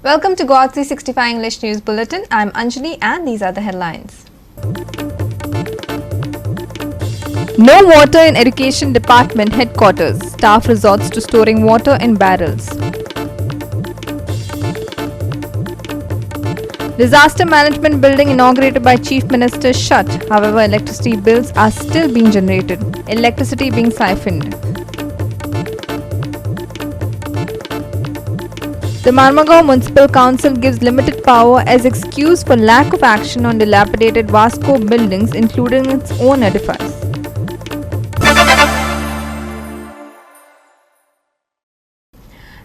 Welcome to GOA365 English News Bulletin. I'm Anjali and these are the headlines. No water in Education Department headquarters. Staff resorts to storing water in barrels. Disaster Management Building inaugurated by Chief Minister shut. However, electricity bills are still being generated. Electricity being siphoned. The Marmagaon Municipal Council gives limited power as excuse for lack of action on dilapidated Vasco buildings, including its own edifice.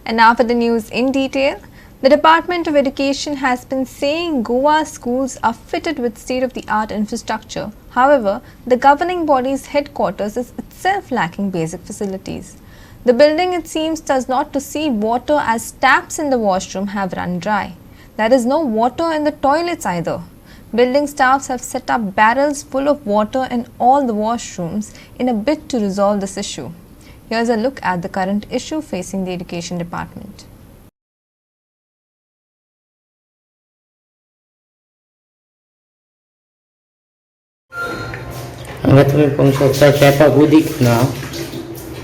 And now for the news in detail. The Department of Education has been saying Goa schools are fitted with state-of-the-art infrastructure. However, the governing body's headquarters is itself lacking basic facilities. The building, it seems, does not receive water as taps in the washroom have run dry. There is no water in the toilets either. Building staffs have set up barrels full of water in all the washrooms in a bid to resolve this issue. Here's a look at the current issue facing the Education Department. हांगा तुमी पळोवंक शकता टॅपाक उदीक ना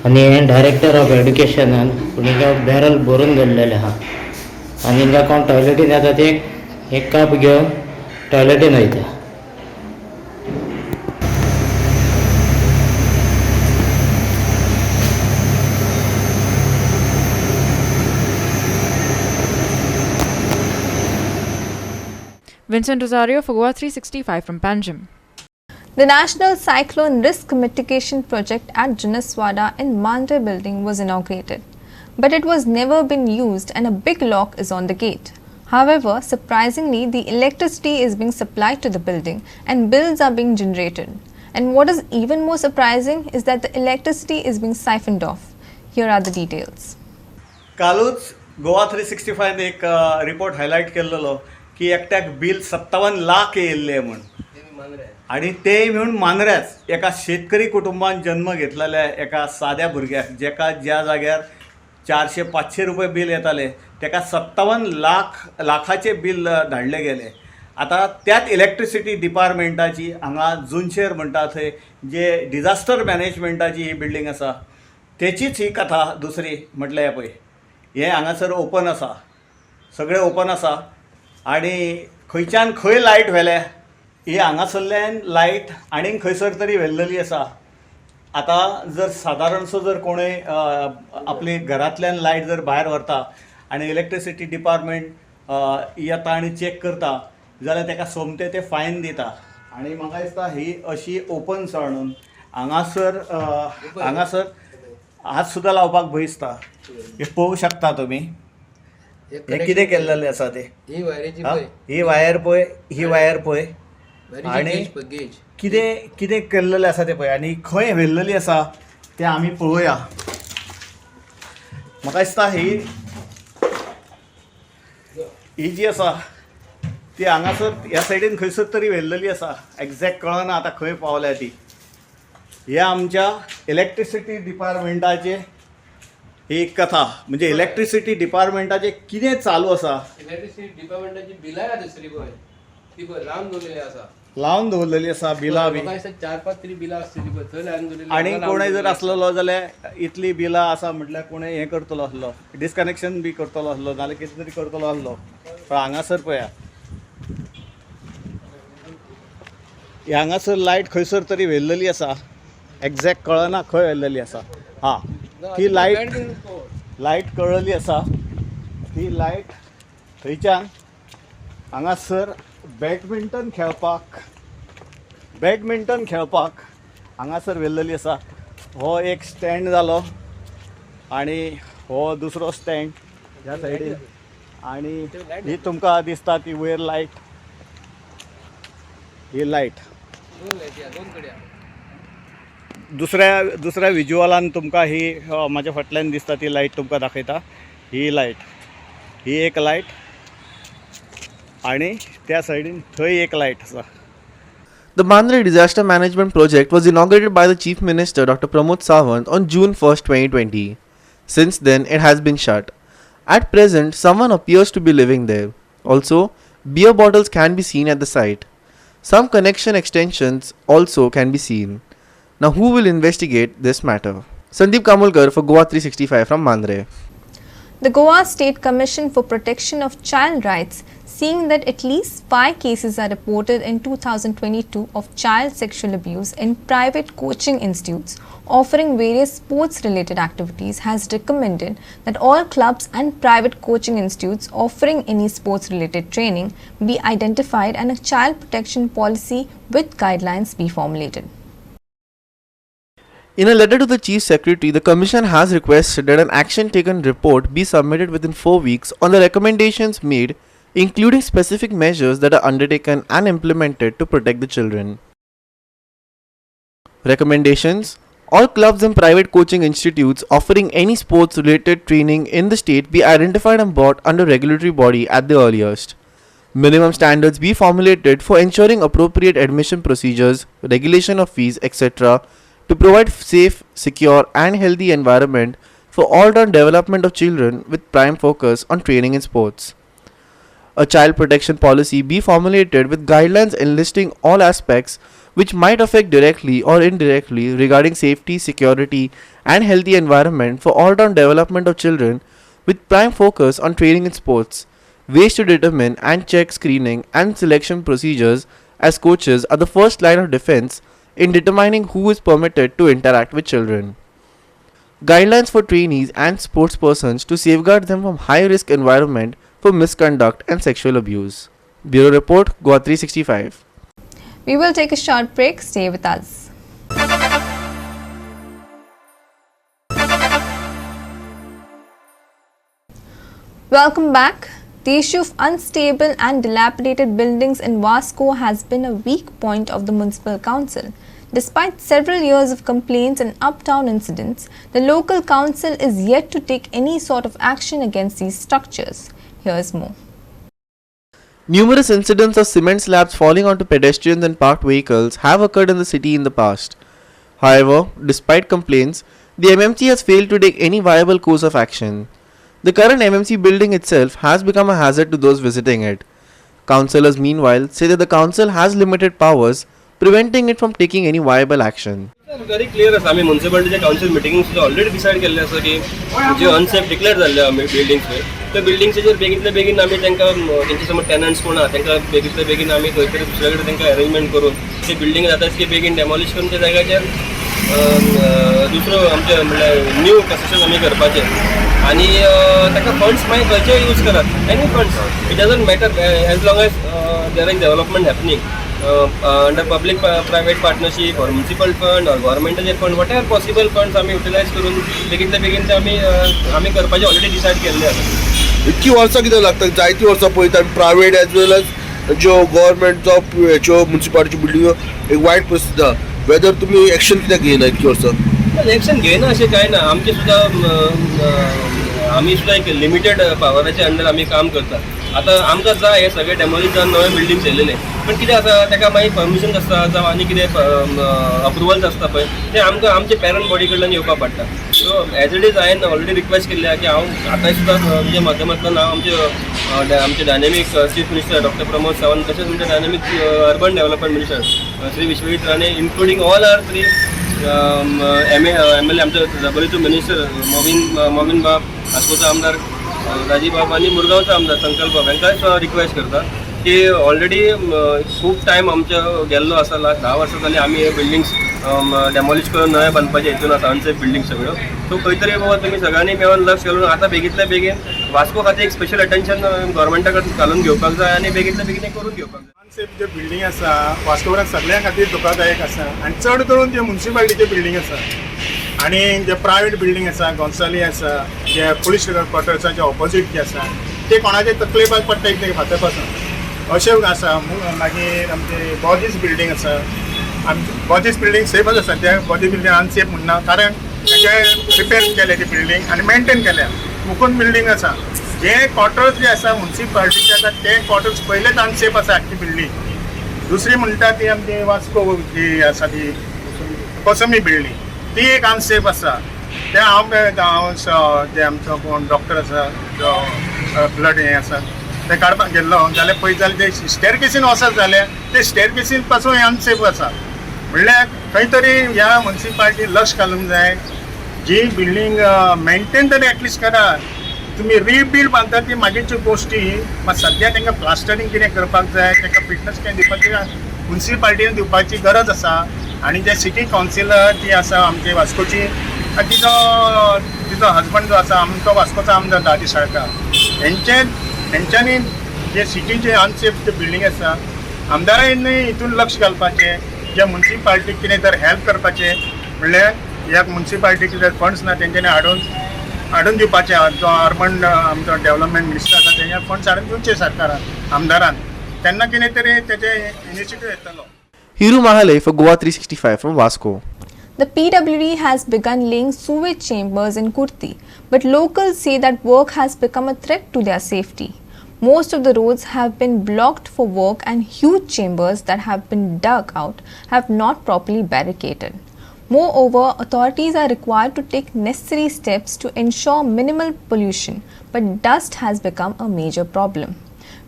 आनी हे director of एड्युकेशनान हिंगा barrel भरून दवरलेले आहा आनी हिंगा कोण टॉयलेटीन येता ते एक कप घेवन टॉयलेटीन वयता. Vincent Rosario for GOA365 from Panjim. The National Cyclone Risk Mitigation Project at Jinaswada in Mandre building was inaugurated, but it was never been used and a big lock is on the gate. However, surprisingly, the electricity is being supplied to the building and bills are being generated. And what is even more surprising is that the electricity is being siphoned off. Here are the details. कालूच गोवा 365 ने एक report highlight केल्लो की एकट्याक bill 57 lakh येयल्ले म्हणून आणि ते म्हणून मांद्र्याच एका शेतकरी कुटुंबान जन्म घेतलेल्या एका साद्या भुरग्याक जेका ज्या जाग्यार 400-500 रुपये बिल येताले तेका 57 लाखाचे बिल धाडले गेले. आता त्यात इलेक्ट्रिसिटी डिपार्टमेंटाची हांगा जुनशेर म्हणटा थंय जे डिजास्टर मॅनेजमेंटाची ही बिल्डींग आसा तेचीच ही कथा दुसरी म्हटल्यार पळय हे हांगासर ओपन आसा, सगळें ओपन आसा आनी खंयच्यान खंय लायट व्हेल्या ही हांगासरल्यान लायट आनीक खंयसर तरी व्हेल्लेली आसा. आतां जर सादारणसो जर कोणूय आपली घरांतल्यान लायट जर भायर व्हरता आनी इलेक्ट्रिसिटी डिपार्टमेंट येता आनी चॅक करता जाल्यार ताका सोमते ते फायन दिता. आनी म्हाका दिसता ही अशी ओपन म्हणून हांगासर हात सुद्दां लावपाक भंय दिसता. हे पळोवंक शकता तुमी हे कितें केल्लेलें आसा ते ही वायर पळय आनी कितें केल्लेलें आसा तें पळय आनी खंय व्हेल्लेली आसा तें आमी पळोवया. म्हाका दिसता ही जी आसा ती हांगासर ह्या सायडीन खंयसर तरी व्हेल्लेली आसा. एग्जॅक्ट कळना आतां खंय पावल्या ती. हे आमच्या इलेक्ट्रिसिटी डिपार्टमेंटाचे ही कथा म्हणजे इलेक्ट्रिसिटी डिपार्टमेंटाचे कितें चालू आसा. इलेक्ट्रिसिटी डिपार्टमेंटाची बिलां दुसरी पळय ती पळय लावन दवरलेली आसा बिलां बी 4-5 तरी बिलां आसतली पळय थंय लावन दवरलेली. आनी कोणय जर आसलेलो जाल्यार इतली बिलां आसा म्हटल्यार कोणय हें करतलो आसलो डिस्कनेक्शन बी करतलो आसलो नाल्यार कितें तरी करतलो आसलो. पण हांगासर पळया हांगासर लायट खंयसर तरी व्हेल्लेली आसा. एग्जॅक्ट कळना खंय व्हेल्लेली आसा. हां ती लायट कळलेली आसा. ती लायट थंयच्यान हांगासर बॅडमिंटन खेळपाक हांगासर व्हेल्लेली आसा. हो एक स्टँड जालो आनी हो दुसरो स्टँड ह्या सायडीन आनी ही तुमकां दिसता ती वयर लायट ही लायट दुसऱ्या विज्युअलान तुमकां ही म्हाज्या फाटल्यान दिसता ती लायट तुमकां दाखयता. ही एक लायट आणि त्या सायडीन थंय एक लायट आसा. The Mandre Disaster Management Project was inaugurated by the Chief Minister Dr. Pramod Sawant on June 1, 2020. Since then, it has been shut. At present, someone appears to be living there. Also, beer bottles can be seen at the site. Some connection extensions also can be seen. Now, who will investigate this matter? Sandeep Kamulkar for Goa 365 from Mandre. The Goa State Commission for Protection of Child Rights, seeing that at least 5 cases are reported in 2022 of child sexual abuse in private coaching institutes offering various sports-related activities, has recommended that all clubs and private coaching institutes offering any sports-related training be identified and a child protection policy with guidelines be formulated. In a letter to the Chief Secretary, the Commission has requested that an action taken report be submitted within 4 weeks on the recommendations made, including specific measures that are undertaken and implemented to protect the children. Recommendations: all clubs and private coaching institutes offering any sports related training in the state be identified and brought under regulatory body at the earliest. Minimum standards be formulated for ensuring appropriate admission procedures, regulation of fees, etc. to provide safe, secure and healthy environment for all-round development of children with prime focus on training in sports. A child protection policy be formulated with guidelines enlisting all aspects which might affect directly or indirectly regarding safety, security and healthy environment for all-round development of children with prime focus on training in sports. Ways to determine and check screening and selection procedures, as coaches are the first line of defense in determining who is permitted to interact with children. Guidelines for trainees and sportspersons to safeguard them from high-risk environment for misconduct and sexual abuse. Bureau Report, Goa 365. We will take a short break. Stay with us. Welcome back. The issue of unstable and dilapidated buildings in Vasco has been a weak point of the Municipal Council. Despite several years of complaints and uptown incidents, the local council is yet to take any sort of action against these structures. Here's more. Numerous incidents of cement slabs falling onto pedestrians and parked vehicles have occurred in the city in the past. However, despite complaints, the MMC has failed to take any viable course of action. The current MMC building itself has become a hazard to those visiting it. Councillors meanwhile say that the council has limited powers, preventing it from taking any viable action. Very clear as आम्ही म्युनिसिपालिटीच्या council meeting सुद्धा already decide केल्लें आसा की जे unsafe declare जाल्ले आमी buildings त्या बिल्डिंग्सचे जर बेगितले बेगीन आमी तांकां तेंचे समोर टेनंट्स कोण आहा तांकां बेगितले बेगीन आमी खंय तरी दुसरे कडेन तांकां अरेंजमेंट करून ते बिल्डिंग जाता तितके बेगीन डेमॉलिश करून त्या जाग्याचेर दुसरो आमचे म्हणल्यार न्यू कन्स्ट्रक्शन आमी करपाचें आणि ताका फंड्स मागीर खंयचे यूज करात any funds it doesn't matter as long as there is development happening under public private partnership or municipal fund or governmental fund, whatever possible funds आम्ही युटिलाइज करून बेगीन ते आम्ही करपाचे ऑलरेडी डिसाइड केल्ले आसा. इतकी वर्सां कितें लागतात जायती वर्सां पळयता प्रायवेट एज वेल एज ज्यो गव्हर्मेंट ज्यो म्युनिसिपालिटी बिल्डिंगो एक वायट परिस्थिती आसा. वेदर तुमी एक्शन कित्याक घेयना इतकी वर्सां? एक्शन घेयना अशें कांय ना. आमचे सुद्दां आमी सुद्दां एक लिमिटेड पावराच्या अंडर आमी काम करता. आतां आमकां जाय हे सगळे डेमॉलिश जावन नवे बिल्डिंग्स येयलेले पण कितें आसा ताका मागीर परमिशन्स आसता जावं आनी कितें अप्रुवल्स आसता पळय ते आमकां आमचे पॅरंट बॉडी कडल्यान येवपाक पडटा. सो एज इट इज हांवें ऑलरेडी रिक्वेस्ट केल्ली की हांव आतां सुद्दां तुज्या माध्यमांतल्यान हांव आमचे dynamic chief minister doctor Pramod Sawant तशेंच आमचे dynamic urban development minister Shri Vishwajit Rane including all our 3 MLA आमचे डब्ल्यूचओ मिनिस्टर मोमीन बाब आस्कोचा आमदार राजीव बाब आणि मुरगांवचा आमदार संकल्प बाब हांकां रिक्वेस्ट करता की ऑलरेडी खूब टायम आमचो गेल्लो आसा लास्ट 10 वर्सां जालीं आमी हे बिल्डिंग्स डेमॉलिश करून नवे बांदपाचे हितून आसा अनसेफ बिल्डिंग सगळ्यो. सो खंय तरी बाबा तुमी सगळ्यांनी मेळून लक्ष घालून आतां बेगीतल्या बेगीन वास्को खातीर एक स्पेशल अटेंशन गव्हर्मेंटा कडेन घालून घेवपाक जाय आनी बेगीतल्या बेगीन हें करून घेवपाक जाय. अनसेफ जे बिल्डिंग आसा वास्कोवराक सगळ्यां खातीर धोकादायक आसा आनी चड करून जे म्युनिसिपालिटीचे बिल्डिंग आसा आनी जे प्रायवेट बिल्डिंग आसा गोंसाली आसा जे पुलीस क्वॉर्टर्साच्या ऑपोजीट जे आसा ते कोणाचे तकलेबाज पडटा एक फातर पासून अशें आसा. मागीर आमचे बॉजीस बिल्डिंग आसा बॉजीस बिल्डिंग सेफच आसा त्या बॉजीस बिल्डिंग अनसेफ म्हणना कारण तेजे रिपेर केले ती बिल्डिंग आनी मेंटेन केल्या. मुकूंद बिल्डिंग आसा जे क्वॉर्टर्स जे आसा म्युनिसिपालिटीचे आसा ते क्वॉर्टर्स पयलेच अनसेफ आसा आख्खी बिल्डिंग. दुसरी म्हणटा ती आमची वास्को जी आसा ती कोसमी बिल्डिंग ती एक अनसेफ आसा. ते हांव जे आमचो कोण डॉक्टर आसा जो ब्लड हें आसा ते काडपाक गेल्लो जाल्यार पळयत जाल्यार ते स्टेरकेसीन वचत जाल्यार ते स्टेरकेसीन पासून हें अनसेफ आसा. म्हणल्यार खंय तरी ह्या म्युन्सिपाल्टी लक्ष घालूंक जाय. जी बिल्डींग मेंटेन तरी एटलिस्ट करा. तुमी रिबिल्ड बांदता ती मागीरच्यो गोश्टी, मात सद्या तांकां प्लास्टरींग कितें करपाक जाय, तांकां फिटनस कितें दिवपाची म्युन्सिपाल्टीन दिवपाची गरज आसा. आनी जे सिटी कावन्सिलर ती आसा आमची वास्कोची, तिचो हजबंड जो आसा आमचो वास्कोचो आमदार दादी साळकार, हेंच्यांनी जे सिटीचे अनसेफ जे बिल्डींग आसा आमदारांनी हितून लक्ष घालपाचें. जे म्युन्सिपाल्टीक कितें तर हेल्प करपाचें, म्हणल्यार ह्या म्युन्सिपाल्टीक कितें फंड्स ना तेंच्यांनी हाडून दिवपाचे. जो अर्बन आमचो डेव्हलपमेंट मिनिस्टर आसा तेंच्या फंड्स हाडून दिवचे सरकारान आमदारान, तेन्ना कितें तरी तेजे इनिशिएटीव येतलो. Hiru Mahalay for Goa 365 from Vasco. The PWD has begun laying sewage chambers in Kurti, but locals say that work has become a threat to their safety. Most of the roads have been blocked for work and huge chambers that have been dug out have not properly barricaded. Moreover, authorities are required to take necessary steps to ensure minimal pollution, but dust has become a major problem,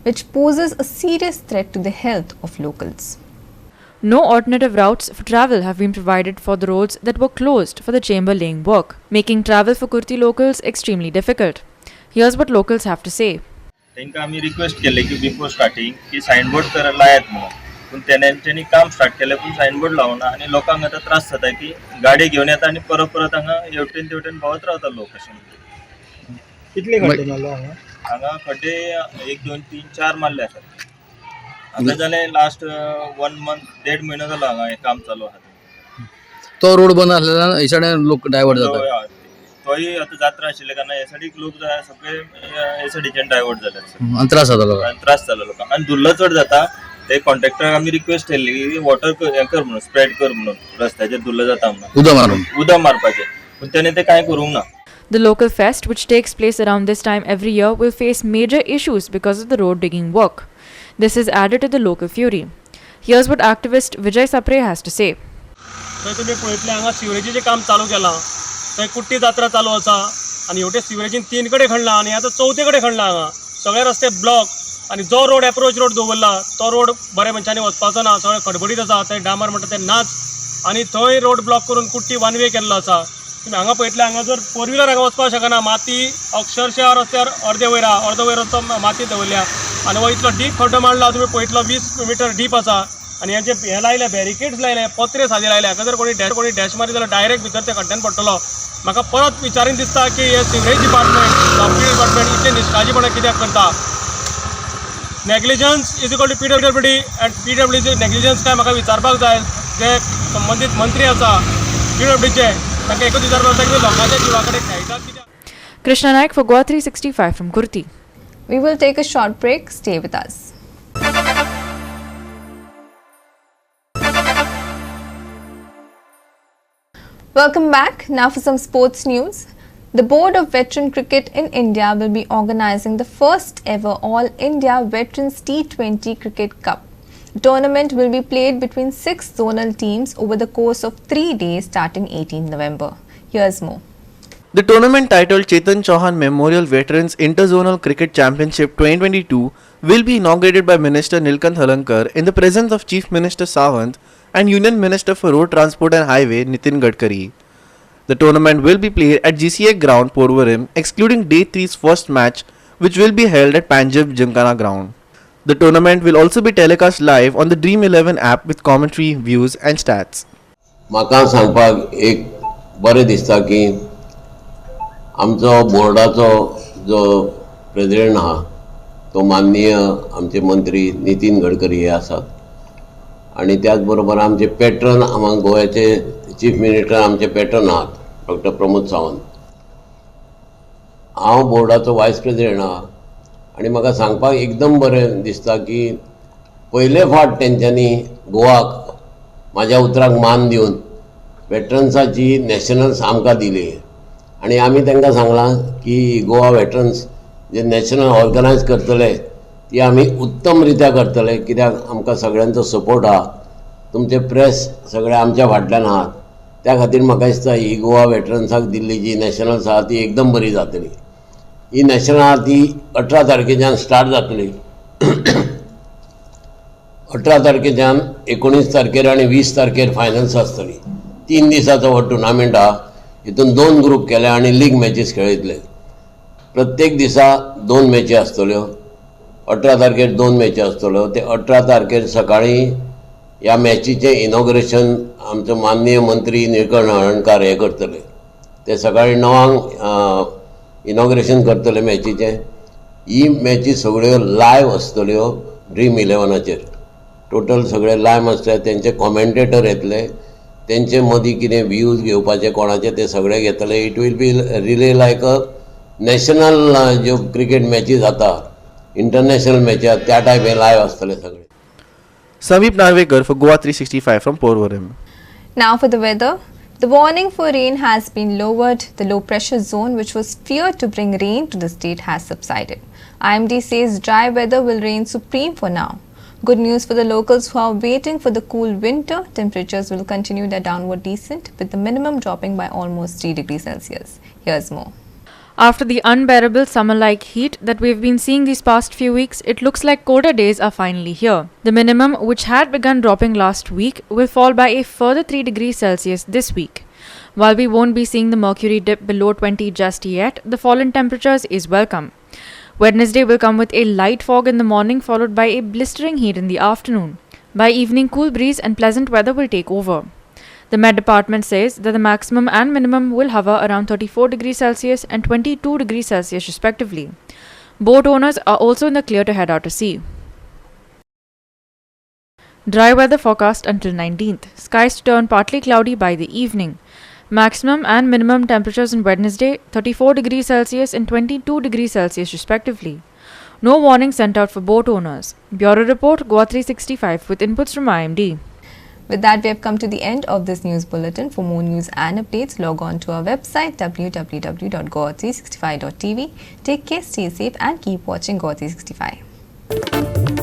which poses a serious threat to the health of locals. No alternative routes for travel have been provided for the roads that were closed for the chamber laying work, making travel for Kurti locals extremely difficult. Here's what locals have to say. तांकां आमी request केले की before starting की signboard तर लायात म्हणून, पूण तेंच्यांनी काम स्टार्ट केलें पूण सायनबोर्ड लावना आनी लोकांक आतां त्रास जाता की गाडी घेवन येता आनी परत हांगा हेवटेन तेवटेन भोंवत रावता लोक. अशें कितले खड्डे मारले हांगा खड्डे 1 2 3 4 मारले आसात. आता जालें लास्ट 1 मंथ 1.5 म्हयनो जालो हांगा हें काम चालू आहा. तो रोड बंद आसलेल्यान हे सायडीन लोक डायवर्ट जातात. तोय आतां जात्रा आशिल्ले कारण हे सायडीक लोक सगळे हे सायडीच्यान डायवर्ट जाल्यात. आनी त्रास जाता लोकांक. त्रास जालो लोकांक आनी धुल्लो चड जाता. ते कॉन्ट्रॅक्टराक आमी रिक्वेस्ट केल्ली की वॉटर हें कर म्हणून, स्प्रेड कर म्हणून, रस्त्याचेर धुल्लो जाता म्हणून उदक मारपाचें, पूण तेणे ते कांय करूंक ना. The local fest, which takes place around this time every year, will face major issues because of the road digging work. This is added to the local fury. Here's what activist Vijay Sapre has to say. थंय तुमी पळयतले हांगा सिवरेजीचें काम चालू केलां. थंय कुट्टी जात्रा चालू आसा आनी हेवटे सिवरेजीन 3 कडेन खणला आनी आतां 4थी कडेन खणला. हांगा सगळे रस्ते ब्लॉक आनी जो रोड एप्रोच रोड दवरला तो रोड बऱ्या मनशांनी वचपाचो ना. सगळे खडबडीत आसा. थंय डांबर म्हणटा ते नाच आनी थंय रोड ब्लॉक करून कुट्टी 1 वे केल्लो आसा. तुमी हांगा पळयतले हांगा जर 4 व्हिलर हांगा वचपाक शकना. माती अक्षरशः रस्त्यार अर्दे वयर माती दवरल्या आनी हो इतलो डीप खड्डो मारला. तुमी पळयतलो 20 मीटर डीप आसा आनी हेचे हे लायले बॅरिकेड्स लायले, पत्रे सादे लायले. हाका जर कोणी डॅश मारी जाल्यार डायरेक्ट भितर त्या खड्ड्यान पडटलो. म्हाका परत विचारीन दिसता की हे सिवरेज डिपार्टमेंट, सावकी डिपार्टमेंट इतले निश्काळजीपणां कित्याक करता. Negligence is equal to PWD and PWD negligence काय म्हाका विचारपाक जाय. जे संबंधीत मंत्री आसा PWDचे तांकां एकूच विचारपाक जाय की लोकांच्या जिवा कडेन खेळटात कित्याक. Krishna Naik for Goa 365 from Kurti. We will take a short break. Stay with us. Welcome back. Now for some sports news. The Board of Veteran Cricket in India will be organising the first ever All India Veterans T20 Cricket Cup. The tournament will be played between 6 zonal teams over the course of 3 days starting 18 November. Here's more. The tournament titled Chetan Chauhan Memorial Veterans Interzonal Cricket Championship 2022 will be inaugurated by Minister Nilkant Halankar in the presence of Chief Minister Sawant and Union Minister for Road Transport and Highway Nitin Gadkari. The tournament will be played at GCA ground Porvorim, excluding Day 3's first match, which will be held at Panjab Gymkhana ground. The tournament will also be telecast live on the Dream 11 app with commentary, views and stats. म्हाका सांगपाक एक बरें दिसता की आमचो बोर्डाचो जो president आहा तो माननीय आमचे मंत्री नितीन गडकरी हे आसात आनी त्याच बरोबर आमचे पॅट्रन हांगा गोव्याचे चीफ मिनिस्टर आमचे पॅट्रन आहात डॉक्टर प्रमोद सावंत. हांव बोर्डाचो वायस प्रेसिडेंट आहा आनी म्हाका सांगपाक एकदम बरें दिसता की पयले फावट तेंच्यांनी गोवाक म्हाज्या उतराक मान दिवन वेटरन्साची नॅशनल्स आमकां दिली आनी आमी तांकां सांगलां की गोवा वेटरन्स जे नॅशनल ऑर्गनायज करतले ती आमी उत्तम रित्या करतले कित्याक आमकां सगळ्यांचो सपोर्ट आहा. तुमचे प्रेस सगळे आमच्या फाटल्यान आहात त्या खातीर म्हाका दिसता ही गोवा वेटरन्साक दिल्ली जी नॅशनल्स आहा ती एकदम बरी जातली. ही नॅशनल आहा ती 18 तारखेच्यान स्टार्ट जातली. 18 तारखेच्यान 19 तारखेर आनी 20 तारखेर फायनल्स आसतली. 3 दिसाचो हो टुर्नामेंट आहा. हितून 2 ग्रूप केले आनी लीग मॅचीस खेळयतले. प्रत्येक दिसा 2 मॅची आसतल्यो. 18 तारखेर 2 मॅची आसतल्यो. ते 18 तारखेर सकाळी ह्या मॅचीचें इनॉग्रेशन आमचो माननीय मंत्री निळकंठ हळर्णकार हे करतले. ते सकाळी 9 इनॉग्रेशन करतले मॅचीचें. ही मॅची सगळ्यो लायव्ह आसतल्यो ड्रीम 11चेर. टोटल सगळे लायव्ह आसतले. तेंचे कॉमेंटेटर येतले. तेंचे मदीं कितें व्ह्यूज घेवपाचे कोणाचे ते सगळे घेतले. It will be really like a national ज्यो क्रिकेट मॅची जाता इंटरनॅशनल मॅची त्या टायप हे लायव्ह आसतले सगळे. Sameep Narvekar for GOA365 from Porvorim. Now for the weather. The warning for rain has been lowered. The low pressure zone, which was feared to bring rain to the state, has subsided. IMD says dry weather will reign supreme for now. Good news for the locals who are waiting for the cool winter. Temperatures will continue their downward descent, with the minimum dropping by almost 3 degrees Celsius. Here's more. After the unbearable summer-like heat that we've been seeing these past few weeks, it looks like colder days are finally here. The minimum, which had begun dropping last week, will fall by a further 3 degrees Celsius this week. While we won't be seeing the mercury dip below 20 just yet, the fall in temperatures is welcome. Wednesday will come with a light fog in the morning, followed by a blistering heat in the afternoon. By evening, cool breeze and pleasant weather will take over. The Met Department says that the maximum and minimum will hover around 34 degrees Celsius and 22 degrees Celsius respectively. Boat owners are also in the clear to head out to sea. Dry weather forecast until 19th. Skies to turn partly cloudy by the evening. Maximum and minimum temperatures on Wednesday 34 degrees Celsius and 22 degrees Celsius respectively. No warning sent out for boat owners. Bureau Report, GOA365 with inputs from IMD. With that, we have come to the end of this news bulletin. For more news and updates, log on to our website www.goa365.tv. Take care, stay safe and keep watching GOA365.